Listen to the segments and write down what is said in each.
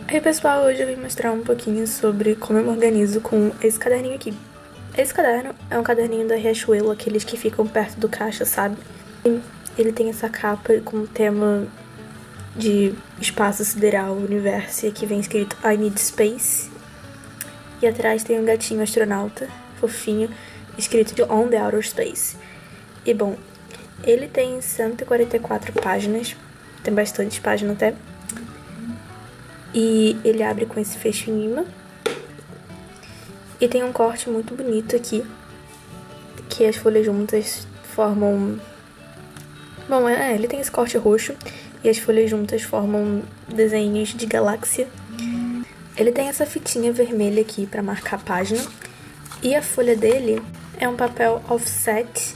Aí pessoal, hoje eu vim mostrar um pouquinho sobre como eu me organizo com esse caderninho aqui. Esse caderno é um caderninho da Riachuelo, aqueles que ficam perto do caixa, sabe? Ele tem essa capa com o tema de espaço sideral, universo, e aqui vem escrito I need space. E atrás tem um gatinho astronauta, fofinho, escrito de On the Outer Space. E bom, ele tem 144 páginas, tem bastante página até. E ele abre com esse fecho em imã. E tem um corte muito bonito aqui, que as folhas juntas formam... Bom, ele tem esse corte roxo e as folhas juntas formam desenhos de galáxia. Ele tem essa fitinha vermelha aqui pra marcar a página. E a folha dele é um papel offset,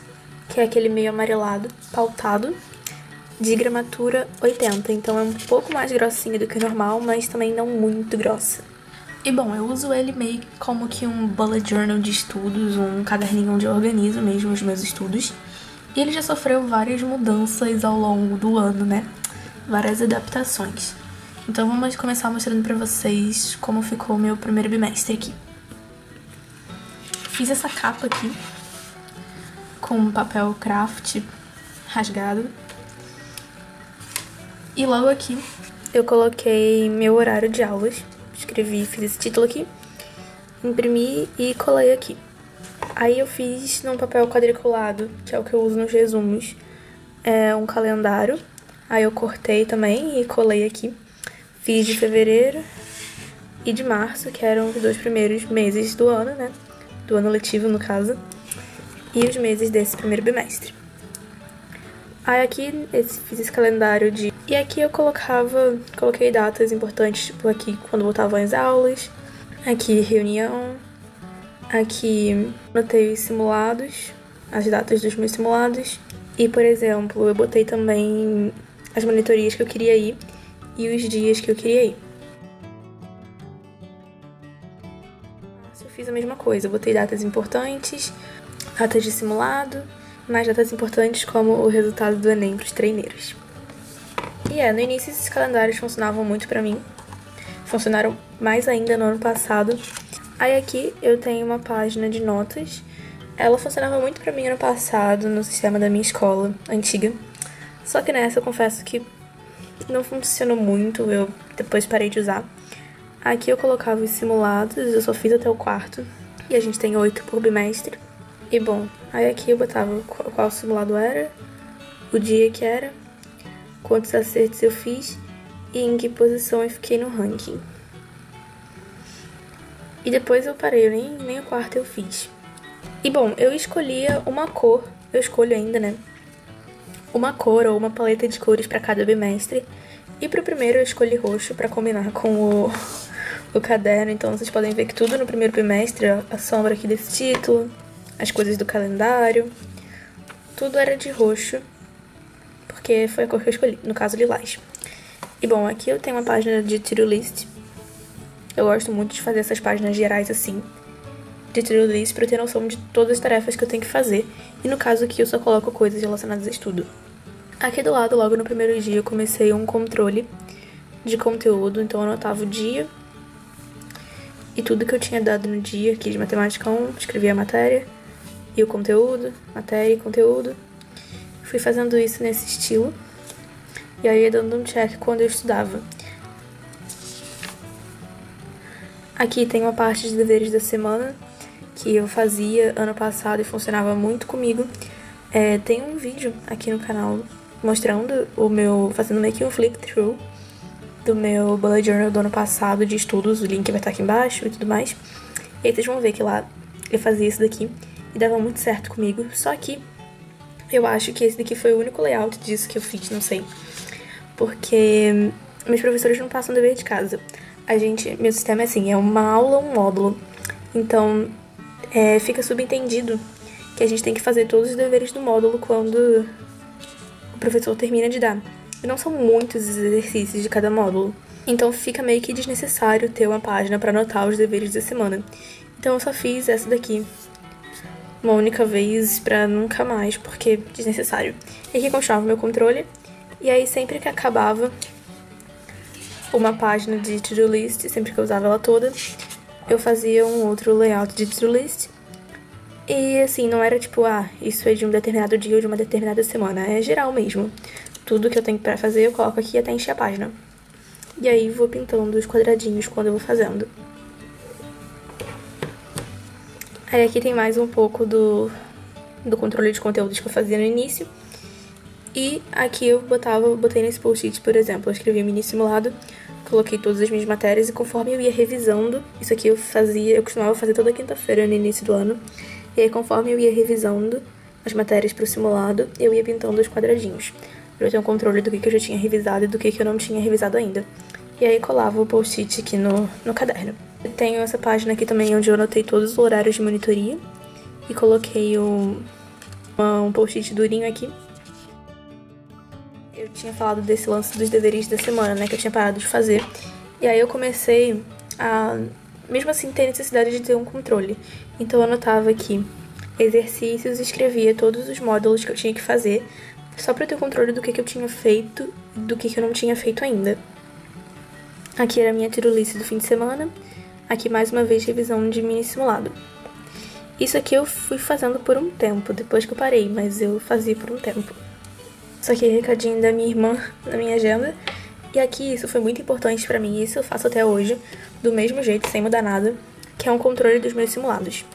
que é aquele meio amarelado, pautado, de gramatura 80. Então é um pouco mais grossinha do que o normal, mas também não muito grossa. E bom, eu uso ele meio como que um bullet journal de estudos, um caderninho onde eu organizo mesmo os meus estudos. E ele já sofreu várias mudanças ao longo do ano, né? Várias adaptações. Então vamos começar mostrando pra vocês como ficou o meu primeiro bimestre aqui. Fiz essa capa aqui com papel craft rasgado. E logo aqui eu coloquei meu horário de aulas. Escrevi, fiz esse título aqui, imprimi e colei aqui. Aí eu fiz num papel quadriculado, que é o que eu uso nos resumos, um calendário. Aí eu cortei também e colei aqui. Fiz de fevereiro e de março, que eram os 2 primeiros meses do ano, né? Do ano letivo, no caso. E os meses desse primeiro bimestre. Aí aqui fiz esse calendário de... E aqui eu coloquei datas importantes, tipo aqui quando voltavam as aulas, aqui reunião, aqui notei os simulados, as datas dos meus simulados. E, por exemplo, eu botei também as monitorias que eu queria ir e os dias que eu queria ir. Eu fiz a mesma coisa, eu botei datas importantes, datas de simulado, mais datas importantes como o resultado do Enem para os treineiros. E no início esses calendários funcionavam muito pra mim. Funcionaram mais ainda no ano passado. Aí aqui eu tenho uma página de notas. Ela funcionava muito pra mim ano passado no sistema da minha escola antiga. Só que nessa eu confesso que não funcionou muito, eu depois parei de usar. Aqui eu colocava os simulados, eu só fiz até o 4º. E a gente tem 8 por bimestre. E bom, aí aqui eu botava qual simulado era, o dia que era, quantos acertos eu fiz e em que posição eu fiquei no ranking. E depois eu parei, nem o 4º eu fiz. E bom, eu escolhia uma cor, eu escolho ainda, né? Uma cor ou uma paleta de cores para cada bimestre. E pro primeiro eu escolhi roxo para combinar com o caderno. Então vocês podem ver que tudo no primeiro bimestre, a sombra aqui desse título, as coisas do calendário, tudo era de roxo, porque foi a cor que eu escolhi, no caso lilás. E bom, aqui eu tenho uma página de to-do list. Eu gosto muito de fazer essas páginas gerais assim, de to-do list, pra eu ter noção de todas as tarefas que eu tenho que fazer. E no caso aqui eu só coloco coisas relacionadas a estudo. Aqui do lado, logo no primeiro dia, eu comecei um controle de conteúdo. Então eu anotava o dia e tudo que eu tinha dado no dia aqui de matemática 1, escrevia a matéria e o conteúdo, matéria e conteúdo. Fui fazendo isso nesse estilo. E aí ia dando um check quando eu estudava. Aqui tem uma parte de deveres da semana que eu fazia ano passado e funcionava muito comigo. Tem um vídeo aqui no canal mostrando fazendo meio que um flip through do meu bullet journal do ano passado de estudos. O link vai estar aqui embaixo e tudo mais. E aí vocês vão ver que lá eu fazia isso daqui e dava muito certo comigo. Só que eu acho que esse daqui foi o único layout disso que eu fiz, não sei. Porque meus professores não passam dever de casa. Meu sistema é assim, é uma aula, um módulo. Então, fica subentendido que a gente tem que fazer todos os deveres do módulo quando o professor termina de dar. E não são muitos exercícios de cada módulo. Então fica meio que desnecessário ter uma página para anotar os deveres da semana. Então eu só fiz essa daqui uma única vez pra nunca mais, porque desnecessário. E aqui continuava o meu controle. E aí sempre que acabava uma página de to-do list, sempre que eu usava ela toda, eu fazia um outro layout de to-do list. E assim, não era tipo, isso é de um determinado dia ou de uma determinada semana, é geral mesmo. Tudo que eu tenho pra fazer eu coloco aqui até encher a página. E aí vou pintando os quadradinhos quando eu vou fazendo. Aí aqui tem mais um pouco do controle de conteúdos que eu fazia no início. E aqui eu botei nesse post-it, por exemplo, eu escrevi mini simulado, coloquei todas as minhas matérias e conforme eu ia revisando, isso aqui eu costumava fazer toda quinta-feira no início do ano, e aí conforme eu ia revisando as matérias pro simulado, eu ia pintando os quadradinhos, pra eu ter um controle do que eu já tinha revisado e do que eu não tinha revisado ainda. E aí colava o post-it aqui no caderno. Eu tenho essa página aqui também onde eu anotei todos os horários de monitoria e coloquei um post-it durinho aqui. Eu tinha falado desse lance dos deveres da semana, né, que eu tinha parado de fazer. E aí eu comecei a, mesmo assim, ter necessidade de ter um controle. Então eu anotava aqui exercícios e escrevia todos os módulos que eu tinha que fazer, só pra eu ter controle do que eu tinha feito e do que eu não tinha feito ainda. Aqui era a minha to-do list do fim de semana. Aqui, mais uma vez, revisão de mini simulado. Isso aqui eu fui fazendo por um tempo, depois que eu parei, mas eu fazia por um tempo. Isso aqui é recadinho da minha irmã, na minha agenda. E aqui, isso foi muito importante pra mim, isso eu faço até hoje, do mesmo jeito, sem mudar nada, que é um controle dos meus simulados.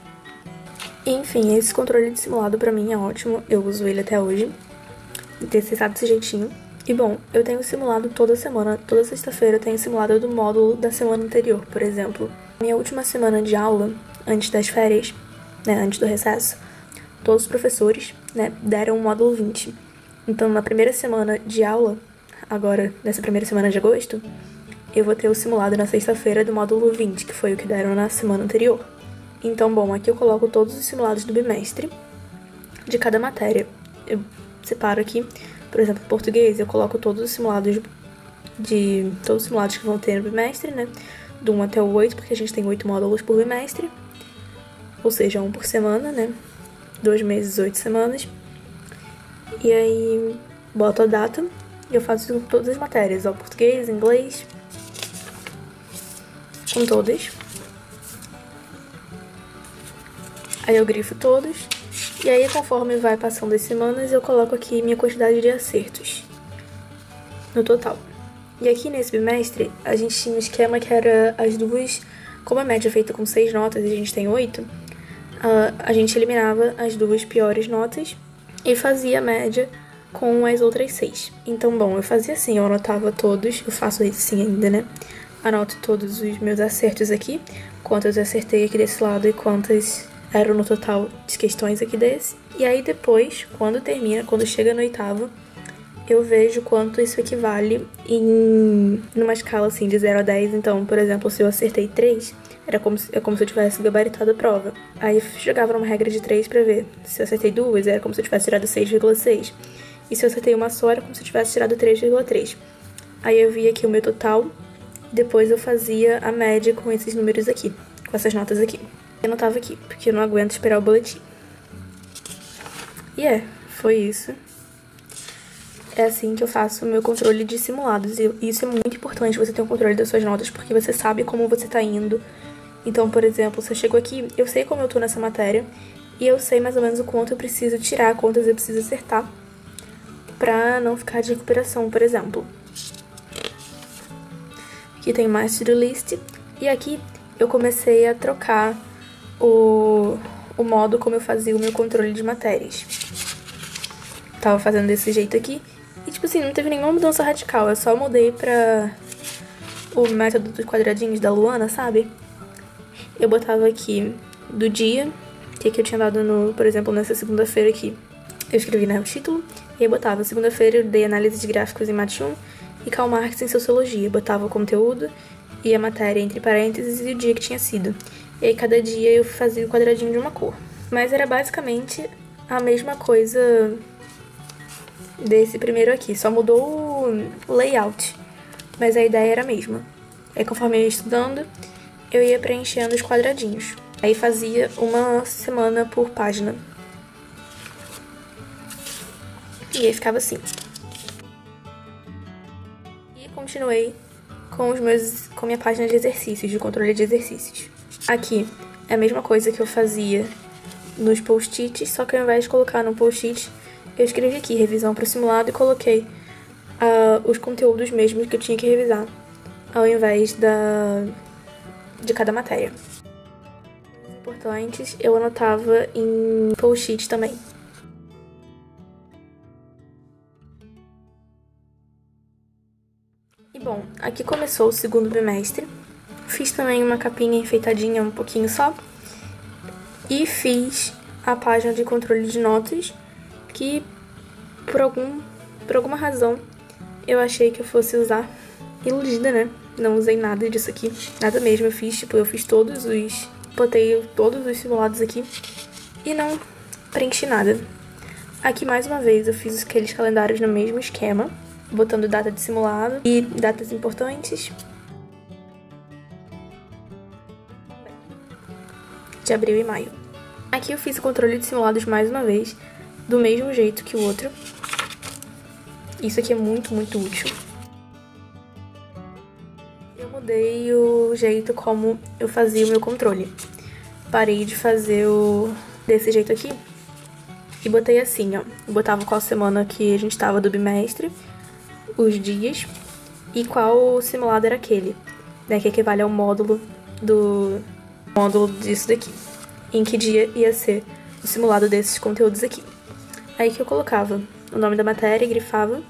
Enfim, esse controle de simulado pra mim é ótimo, eu uso ele até hoje, desse jeitinho. E bom, eu tenho simulado toda semana, toda sexta-feira eu tenho simulado do módulo da semana anterior, por exemplo. Minha última semana de aula, antes das férias, né, antes do recesso, todos os professores, né, deram o módulo 20. Então, na primeira semana de aula, agora, nessa primeira semana de agosto, eu vou ter o simulado na sexta-feira do módulo 20, que foi o que deram na semana anterior. Então, bom, aqui eu coloco todos os simulados do bimestre, de cada matéria. Eu separo aqui, por exemplo, português, eu coloco todos os simulados que vão ter no bimestre, né? Do 1 até o 8, porque a gente tem 8 módulos por bimestre. Ou seja, 1 por semana, né? 2 meses, 8 semanas. E aí, boto a data e eu faço todas as matérias, ó, português, inglês, com todas. Aí eu grifo todos. E aí, conforme vai passando as semanas, eu coloco aqui minha quantidade de acertos no total. E aqui nesse bimestre, a gente tinha um esquema que era as duas... Como a média é feita com 6 notas e a gente tem 8, a gente eliminava as duas piores notas e fazia a média com as outras 6. Então, bom, eu fazia assim, eu anotava todos, eu faço isso sim ainda, né? Anoto todos os meus acertos aqui, quantas eu acertei aqui desse lado e quantas eram no total de questões aqui desse. E aí depois, quando chega no oitavo, eu vejo quanto isso equivale numa escala assim de 0 a 10. Então, por exemplo, se eu acertei 3, é como se eu tivesse gabaritado a prova. Aí eu jogava numa regra de 3 pra ver. Se eu acertei 2, era como se eu tivesse tirado 6,6. E se eu acertei uma só, era como se eu tivesse tirado 3,3. Aí eu via aqui o meu total, depois eu fazia a média com esses números aqui, com essas notas aqui. Eu anotava aqui, porque eu não aguento esperar o boletim. E foi isso. É assim que eu faço o meu controle de simulados. E isso é muito importante, você ter um controle das suas notas, porque você sabe como você tá indo. Então, por exemplo, se eu chego aqui, eu sei como eu tô nessa matéria, e eu sei mais ou menos o quanto eu preciso tirar, quantas eu preciso acertar, pra não ficar de recuperação, por exemplo. Aqui tem mais to-do list. E aqui eu comecei a trocar o modo como eu fazia o meu controle de matérias. Tava fazendo desse jeito aqui. E, tipo assim, não teve nenhuma mudança radical. Eu só mudei pra o método dos quadradinhos da Luana, sabe? Eu botava aqui do dia, que eu tinha dado por exemplo, nessa segunda-feira aqui. Eu escrevi, né, o título. E aí botava, segunda-feira eu dei análise de gráficos em Mat 1 e Karl Marx em Sociologia. Botava o conteúdo e a matéria entre parênteses e o dia que tinha sido. E aí cada dia eu fazia o quadradinho de uma cor. Mas era basicamente a mesma coisa desse primeiro aqui, só mudou o layout, mas a ideia era a mesma. Aí conforme eu ia estudando, eu ia preenchendo os quadradinhos. Aí fazia uma semana por página. E aí ficava assim. E continuei com minha página de exercícios, de controle de exercícios. Aqui é a mesma coisa que eu fazia nos post-its, só que ao invés de colocar no post-it, eu escrevi aqui revisão para o simulado e coloquei os conteúdos mesmos que eu tinha que revisar, ao invés de cada matéria. Importantes eu anotava em post-it também. E bom, aqui começou o segundo bimestre. Fiz também uma capinha enfeitadinha, um pouquinho só. E fiz a página de controle de notas, que por alguma razão eu achei que eu fosse usar. Iludida, né? Não usei nada disso aqui, nada mesmo. Eu fiz botei todos os simulados aqui e não preenchi nada. Aqui mais uma vez eu fiz aqueles calendários no mesmo esquema, botando data de simulado e datas importantes. De abril e maio. Aqui eu fiz o controle de simulados mais uma vez, do mesmo jeito que o outro. Isso aqui é muito, muito útil. Eu mudei o jeito como eu fazia o meu controle. Parei de fazer desse jeito aqui e botei assim, ó. Eu botava qual semana que a gente tava do bimestre, os dias e qual simulado era aquele, né, que equivale ao módulo disso daqui. Em que dia ia ser o simulado desses conteúdos aqui. Aí que eu colocava o nome da matéria, grifava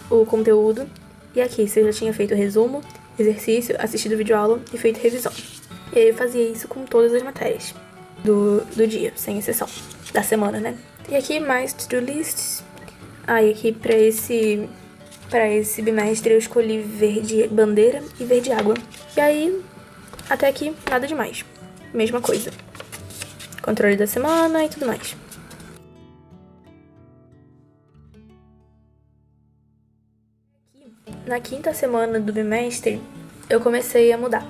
o conteúdo, e aqui se eu já tinha feito resumo, exercício, assistido videoaula e feito revisão. E aí eu fazia isso com todas as matérias do dia, sem exceção, da semana, né? E aqui mais to-do lists. Aí aqui pra esse bimestre eu escolhi verde bandeira e verde água. E aí, até aqui, nada demais. Mesma coisa. Controle da semana e tudo mais. Na quinta semana do bimestre, eu comecei a mudar.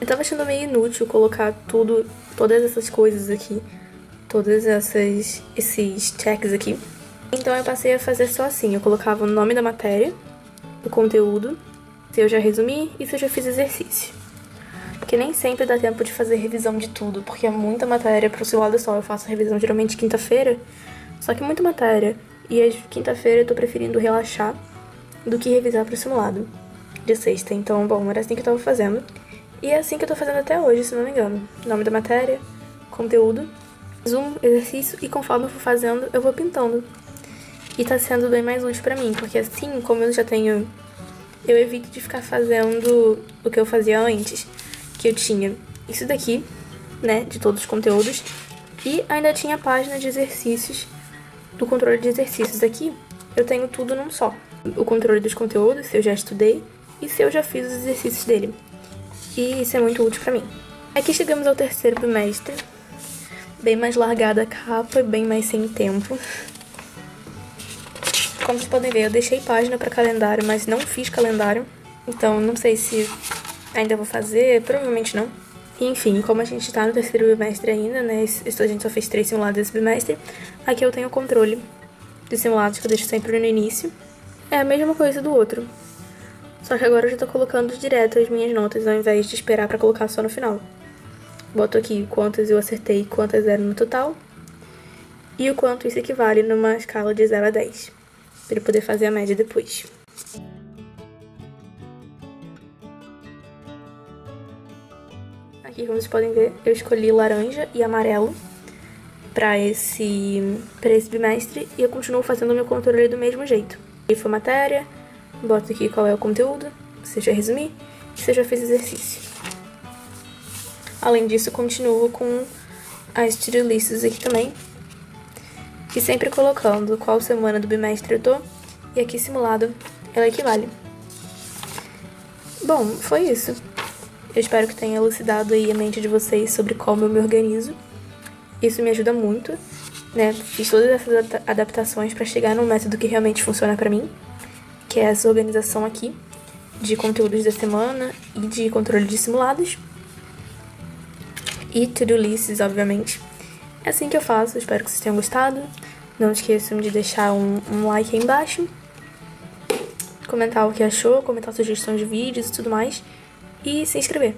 Eu tava achando meio inútil colocar todas essas coisas aqui, esses checks aqui. Então eu passei a fazer só assim, eu colocava o nome da matéria, o conteúdo, se eu já resumi e se eu já fiz exercício. Porque nem sempre dá tempo de fazer revisão de tudo, porque é muita matéria pro simulado só. Eu faço revisão geralmente quinta-feira, só que muita matéria. E a quinta-feira eu tô preferindo relaxar do que revisar pro simulado de sexta. Então, bom, era assim que eu tava fazendo. E é assim que eu tô fazendo até hoje, se não me engano. Nome da matéria, conteúdo, resumo, exercício, e conforme eu for fazendo, eu vou pintando. E tá sendo bem mais útil pra mim, porque assim, como eu já tenho... Eu evito de ficar fazendo o que eu fazia antes, que eu tinha isso daqui, né, de todos os conteúdos, e ainda tinha a página de exercícios, do controle de exercícios. Aqui eu tenho tudo num só. O controle dos conteúdos, se eu já estudei, e se eu já fiz os exercícios dele. E isso é muito útil pra mim. Aqui chegamos ao terceiro bimestre, bem mais largada a capa, bem mais sem tempo. Como vocês podem ver, eu deixei página pra calendário, mas não fiz calendário. Então, não sei se ainda vou fazer, provavelmente não. Enfim, como a gente tá no terceiro bimestre ainda, né, a gente só fez 3 simulados esse bimestre, aqui eu tenho o controle de simulados que eu deixo sempre no início. É a mesma coisa do outro, só que agora eu já tô colocando direto as minhas notas, ao invés de esperar pra colocar só no final. Boto aqui quantas eu acertei, quantas eram no total, e o quanto isso equivale numa escala de 0 a 10, pra eu poder fazer a média depois. Aqui, como vocês podem ver, eu escolhi laranja e amarelo pra esse bimestre, e eu continuo fazendo o meu controle do mesmo jeito. E foi matéria, boto aqui qual é o conteúdo, se eu já resumi, se eu já fiz exercício. Além disso, continuo com as to-do lists aqui também, e sempre colocando qual semana do bimestre eu tô, e aqui simulado ela equivale. Bom, foi isso. Eu espero que tenha elucidado aí a mente de vocês sobre como eu me organizo. Isso me ajuda muito, né? Fiz todas essas adaptações para chegar num método que realmente funciona pra mim, que é essa organização aqui de conteúdos da semana e de controle de simulados. E to-do lists, obviamente. É assim que eu faço, espero que vocês tenham gostado. Não esqueçam de deixar um like aí embaixo. comentar o que achou, comentar sugestões de vídeos e tudo mais. E se inscrever.